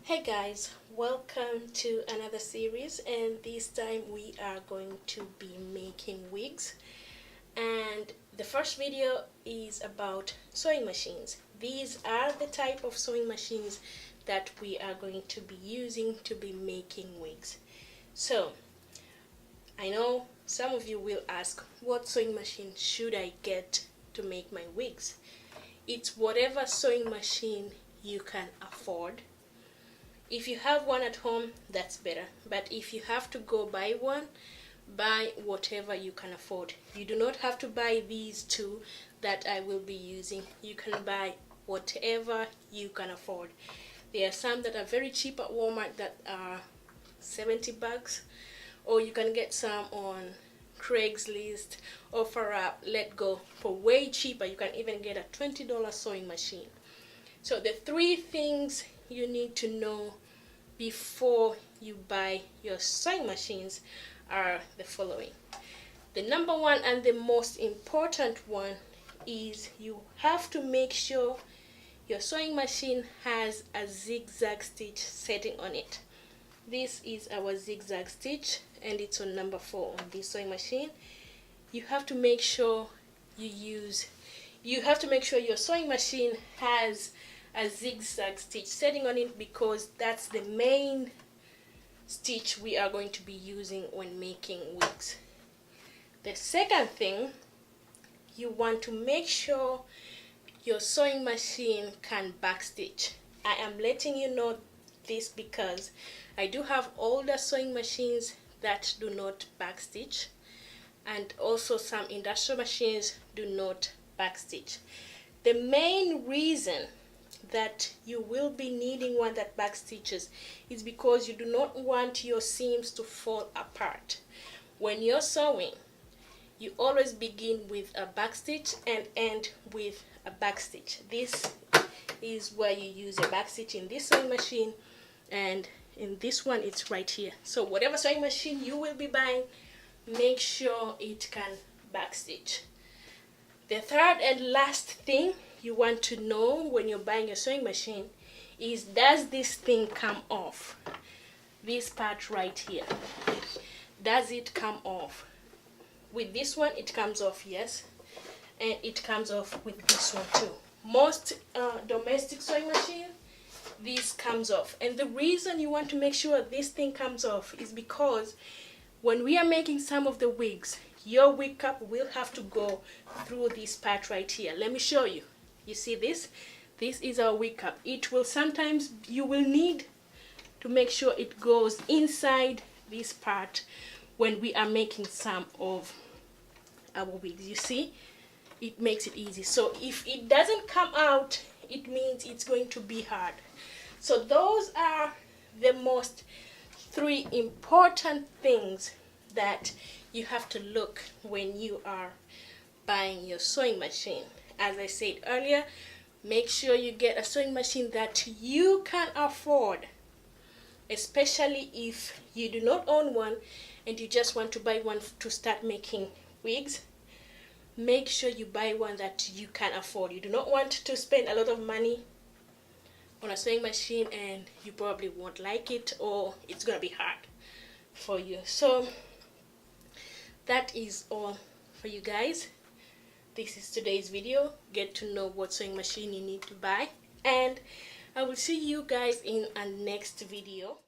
Hey guys, welcome to another series, and this time we are going to be making wigs. And the first video is about sewing machines. These are the type of sewing machines that we are going to be using to be making wigs. So I know some of you will ask, what sewing machine should I get to make my wigs? It's whatever sewing machine you can afford. If you have one at home, that's better. But if you have to go buy one, buy whatever you can afford. You do not have to buy these two that I will be using. You can buy whatever you can afford. There are some that are very cheap at Walmart that are 70 bucks, or you can get some on Craigslist, OfferUp, Let Go for way cheaper. You can even get a $20 sewing machine. So the three things you need to know before you buy your sewing machines are the following. The number one and the most important one is you have to make sure your sewing machine has a zigzag stitch setting on it. This is our zigzag stitch and it's on number 4 on this sewing machine. You have to make sure your sewing machine has a zigzag stitch setting on it, because that's the main stitch we are going to be using when making wigs. The second thing, you want to make sure your sewing machine can backstitch. I am letting you know this because I do have older sewing machines that do not backstitch, and also some industrial machines do not backstitch. The main reason that you will be needing one that backstitches is because you do not want your seams to fall apart. When you're sewing, you always begin with a backstitch and end with a backstitch. This is where you use a backstitch in this sewing machine, and in this one it's right here. So whatever sewing machine you will be buying, make sure it can backstitch. The third and last thing you want to know when you're buying a sewing machine is, does this thing come off? This part right here, does it come off? With this one it comes off, yes, and it comes off with this one too. Most domestic sewing machine, this comes off, and the reason you want to make sure this thing comes off is because when we are making some of the wigs, your wig cap will have to go through this part right here. Let me show you. You see this? This is our wig cap. It will sometimes, you will need to make sure it goes inside this part when we are making some of our wigs. You see? It makes it easy. So if it doesn't come out, it means it's going to be hard. So those are the most 3 important things that you have to look when you are buying your sewing machine. As I said earlier, make sure you get a sewing machine that you can afford, especially if you do not own one and you just want to buy one to start making wigs. Make sure you buy one that you can afford. You do not want to spend a lot of money on a sewing machine and you probably won't like it, or it's gonna be hard for you. So that is all for you guys. This is today's video. Get to know what sewing machine you need to buy, and I will see you guys in a next video.